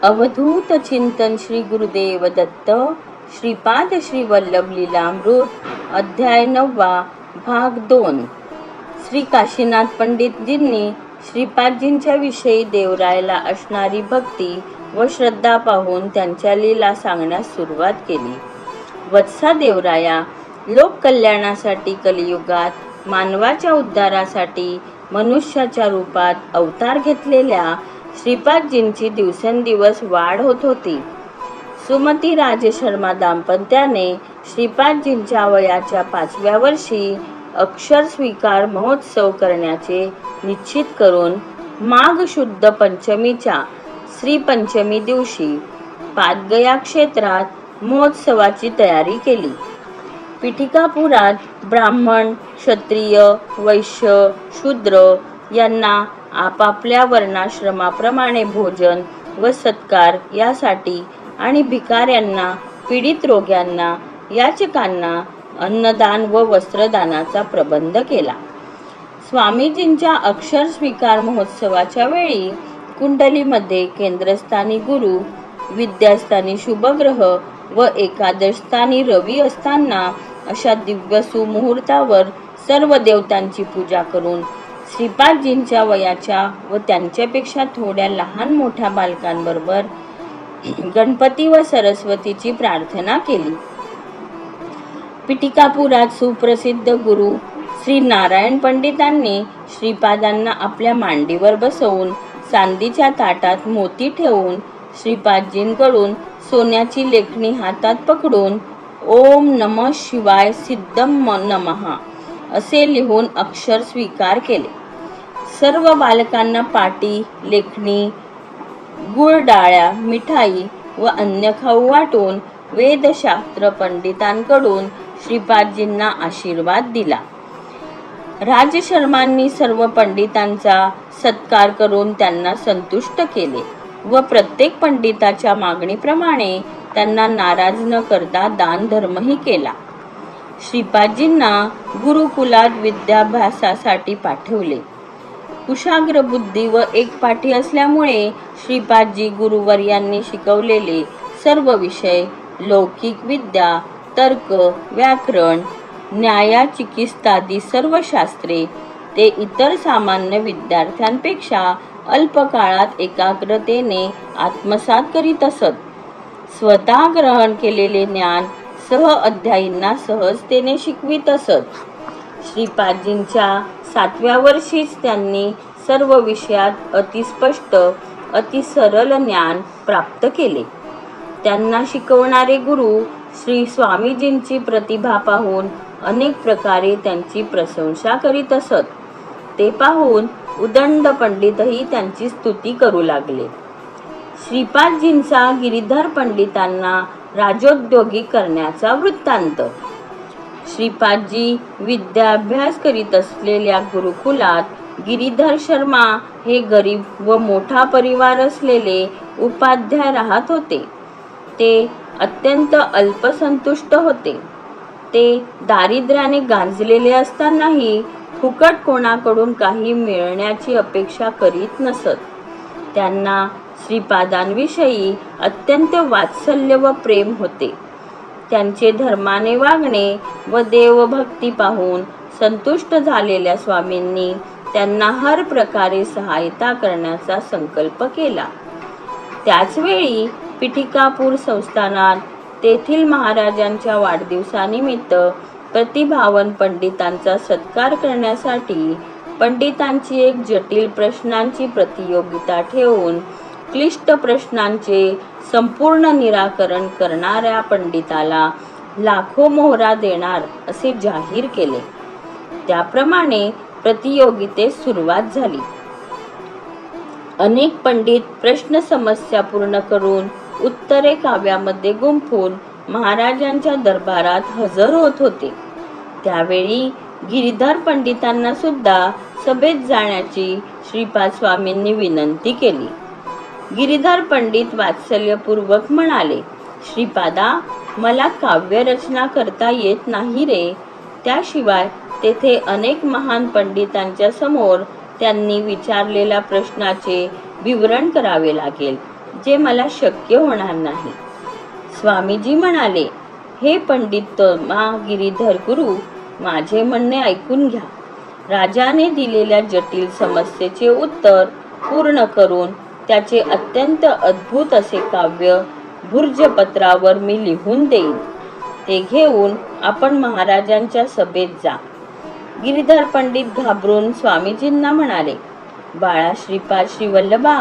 अवधूत चिंतन श्री गुरुदेव दत्त श्रीपाद श्री वल्लभ लीलामृत अध्याय 9 भाग 2। श्री काशीनाथ पंडितजींनी श्रीपादजींच्या विषयी देवरायला असणारी भक्ती व श्रद्धा पाहून त्यांच्या लीला सांगण्यास सुरुवात केली। वत्सा देवराया, लोक कल्याणासाठी कलियुगात मानवाच्या उद्धारासाठी मनुष्याच्या रूपात अवतार घेतलेल्या श्रीपादजींची दिवसेंदिवस वाढ होत होती। सुमती राजशर्मा दाम्पत्याने श्रीपादजींच्या वयाच्या 5व्या वर्षी अक्षर स्वीकार महोत्सव करण्याचे निश्चित करून माघ शुद्ध पंचमीच्या श्री पंचमी दिवशी पादगया क्षेत्रात महोत्सवाची तयारी केली। पिठिकापुरात ब्राह्मण, क्षत्रिय, वैश्य, शूद्र यांना आपापल्या वर्णाश्रमाप्रमाणे भोजन व सत्कार यासाठी आणि भिकाऱ्यांना, पीडित रोग्यांना, याचकांना अन्नदान व वस्त्रदानाचा प्रबंध केला। स्वामीजींच्या अक्षर स्वीकार महोत्सवाच्या वेळी कुंडलीमध्ये केंद्रस्थानी गुरु, विद्यास्थानी शुभग्रह व एकादशस्थानी रवी असताना अशा दिव्य सुमुहूर्तावर सर्व देवतांची पूजा करून श्रीपादजींच्या वयाच्या व त्यांच्यापेक्षा थोड्या लहान मोठ्या बालकांबरोबर गणपती व सरस्वतीची प्रार्थना केली। पिठिकापुरात सुप्रसिद्ध गुरु श्री नारायण पंडितांनी श्रीपादांना आपल्या मांडीवर बसवून चांदीच्या ताटात मोती ठेवून श्रीपादजींकडून सोन्याची लेखणी हातात पकडून ओम नमः शिवाय सिद्धम नमः असे लिहून अक्षर स्वीकार केले। सर्व बालकांना पाटी, लेखणी, गुळडाळ्या, मिठाई व अन्य खाऊ वाटून वेदशास्त्र पंडितांकडून श्रीपादजींना आशीर्वाद दिला। राजशर्मांनी सर्व पंडितांचा सत्कार करून त्यांना संतुष्ट केले व प्रत्येक पंडिताच्या मागणीप्रमाणे त्यांना नाराज न करता दान धर्मही केला। श्रीपादजींना गुरुकुलात विद्याभ्यासासाठी पाठवले। कुशाग्र बुद्धी व एकपाठी असल्यामुळे श्रीपादजी गुरुवर्यांनी शिकवलेले सर्व विषय, लौकिक विद्या, तर्क, व्याकरण, न्यायाचिकित्सादी सर्व शास्त्रे ते इतर सामान्य विद्यार्थ्यांपेक्षा अल्प काळात एकाग्रतेने आत्मसात करीत असत। स्वतः ग्रहण केलेले ज्ञान सह अध्यायींना सहजतेने शिकवित असत। श्रीपादजींच्या 7व्या वर्षीच त्यांनी सर्व विषयात अतिस्पष्ट, अतिसरल ज्ञान प्राप्त केले। त्यांना शिकवणारे गुरु श्री स्वामीजींची प्रतिभा पाहून अनेक प्रकारे त्यांची प्रशंसा करीत असत। ते पाहून उदंड पंडितही त्यांची स्तुती करू लागले। श्रीपादजींचा गिरीधर पंडितांना राजोद्योगी करण्याचा वृत्तांत। श्रीपादजी विद्याभ्यास करीत असलेल्या गुरुकुलात गिरीधर शर्मा हे गरीब व मोठा परिवार असलेले उपाध्याय राहत होते। ते अत्यंत अल्पसंतुष्ट होते। ते दारिद्र्याने गांजलेले असतानाही फुकट कोणाकडून काही मिळण्याची अपेक्षा करीत नसत। त्यांना श्रीपादांविषयी अत्यंत वात्सल्य व प्रेम होते। त्यांचे धर्माने वागणे व देवभक्ती पाहून संतुष्ट झालेल्या स्वामींनी त्यांना हर प्रकारे सहायता करण्याचा संकल्प केला। त्याचवेळी पिठिकापूर संस्थानात तेथील महाराजांच्या वाढदिवसानिमित्त प्रतिभावन पंडितांचा सत्कार करण्यासाठी पंडितांची एक जटिल प्रश्नांची प्रतियोगिता ठेवून क्लिष्ट प्रश्नांचे संपूर्ण निराकरण करणाऱ्या पंडिताला लाखो मोहरा देणार असे जाहीर केले। त्याप्रमाणे प्रतियोगितेस सुरुवात झाली। अनेक पंडित प्रश्न समस्या पूर्ण करून उत्तरे काव्यामध्ये गुंफून महाराजांच्या दरबारात हजर होत होते। त्यावेळी गिरीधर पंडितांना सुद्धा सभेत जाण्याची श्रीपाद स्वामींनी विनंती केली। गिरीधर पंडित वात्सल्यपूर्वक म्हणाले, श्रीपादा, मला काव्य रचना करता येत नाही रे। त्याशिवाय तेथे अनेक महान पंडितांच्या समोर त्यांनी विचारलेल्या प्रश्नाचे विवरण करावे लागेल। जे मला शक्य होणार नाही. स्वामीजी म्हणाले, हे पंडित गिरीधर गुरु, माझे म्हणणे ऐकून घ्या. राजाने दिलेल्या जटिल समस्येचे उत्तर पूर्ण करून त्याचे अत्यंत अद्भुत असे काव्य भूर्जपत्रावर मी लिहून देईन. ते घेऊन आपण महाराजांच्या सभेत जा. गिरीधर पंडित घाबरून स्वामीजींना म्हणाले, बाळा श्रीपाद श्रीवल्लभा,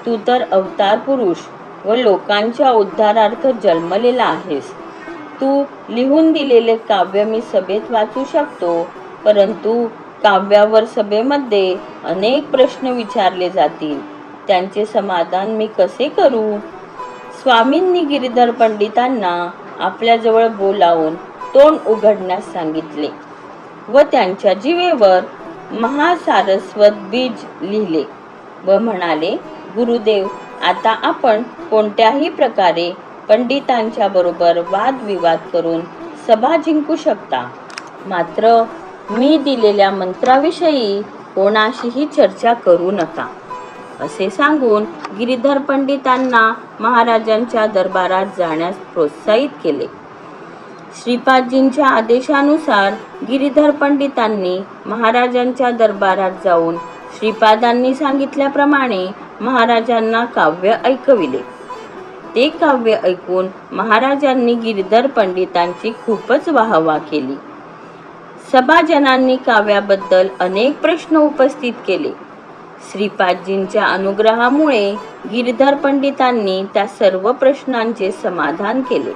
तू तर अवतार पुरुष व लोकांच्या उद्धारार्थ जन्मलेला आहेस. तू लिहून दिलेले काव्य मी सभेत वाचू शकतो, परंतु काव्यावर सभेमध्ये अनेक प्रश्न विचारले जातील. त्यांचे समाधान मी कसे करू? स्वामींनी गिरीधर पंडितांना आपल्याजवळ बोलावून तोंड उघडण्यास सांगितले व त्यांच्या जिवेवर महासारस्वत बीज लिहिले व म्हणाले, गुरुदेव, आता आपण कोणत्याही प्रकारे पंडितांच्या बरोबर वादविवाद करून सभा जिंकू शकता. मात्र मी दिलेल्या मंत्राविषयी कोणाशीही चर्चा करू नका. असे सांगून गिरीधर पंडितांना महाराजांच्या दरबारात जाण्यास प्रोत्साहित केले. श्रीपादजींच्या आदेशानुसार गिरीधर पंडितांनी महाराजांच्या दरबारात जाऊन श्रीपादांनी सांगितल्याप्रमाणे महाराजांना काव्य ऐकविले. ते काव्य ऐकून महाराजांनी गिरीधर पंडितांची खूपच वाहवा केली. सभाजनांनी काव्याबद्दल अनेक प्रश्न उपस्थित केले. श्रीपादजींच्या अनुग्रहामुळे गिरीधर पंडितांनी त्या सर्व प्रश्नांचे समाधान केले.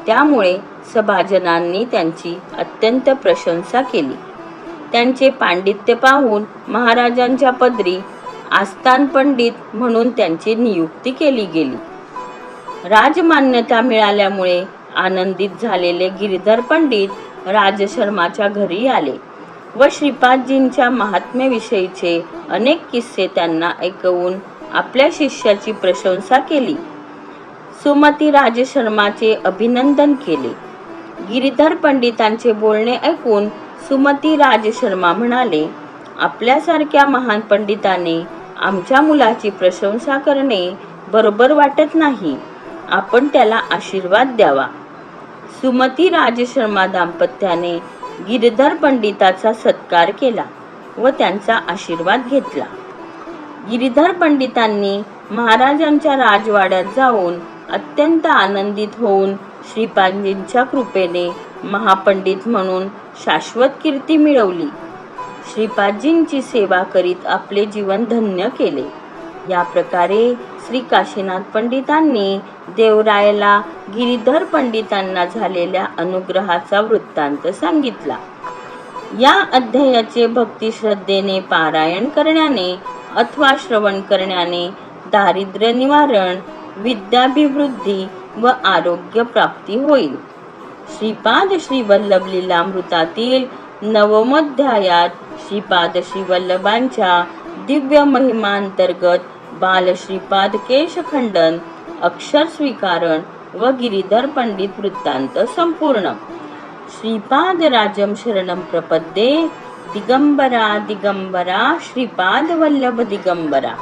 त्यामुळे सभाजनांनी त्यांची अत्यंत प्रशंसा केली. त्यांचे पांडित्य पाहून महाराजांच्या पदरी आस्थान पंडित म्हणून त्यांची नियुक्ती केली गेली. राजमान्यता मिळाल्यामुळे आनंदित झालेले गिरीधर पंडित राजशर्माच्या घरी आले व श्रीपादजींच्या महात्म्याविषयीचे अनेक किस्से त्यांना ऐकवून आपल्या शिष्याची प्रशंसा केली. सुमती राजशर्माचे अभिनंदन केले. गिरीधर पंडितांचे बोलणे ऐकून सुमती राजशर्मा म्हणाले, आपल्यासारख्या महान पंडिताने आमच्या मुलाची प्रशंसा करणे बरोबर वाटत नाही. आपण त्याला आशीर्वाद द्यावा. सुमती राजशर्मा दाम्पत्याने गिरीधर पंडिताचा सत्कार केला व त्यांचा आशीर्वाद घेतला. गिरीधर पंडितांनी महाराजांच्या राजवाड्यात जाऊन अत्यंत आनंदित होऊन श्रीपादजींच्या कृपेने महापंडित म्हणून शाश्वत कीर्ती मिळवली. श्रीपादजींची सेवा करीत आपले जीवन धन्य केले. या प्रकारे श्री काशीनाथ पंडितांनी देवरायला गिरीधर पंडितांना झालेल्या अनुग्रहाचा वृत्तांत सांगितला. या अध्यायाचे भक्ती श्रद्धेने पारायण करण्याने अथवा श्रवण करण्याने दारिद्र्य निवारण, विद्याभिवृद्धी व आरोग्य प्राप्ती होईल. श्रीपाद श्रीवल्लभ लीलामृतातील नवमोध्यायात श्रीपाद श्रीवल्लभांच्या दिव्य महिमांतर्गत बाल श्रीपाद केशखंडन, अक्षर स्वीकारण व गिरीधर पंडित वृत्तांत संपूर्ण. श्रीपाद राजम शरणम प्रपद्ये. दिगंबरा दिगंबरा श्रीपाद वल्लभ दिगंबरा.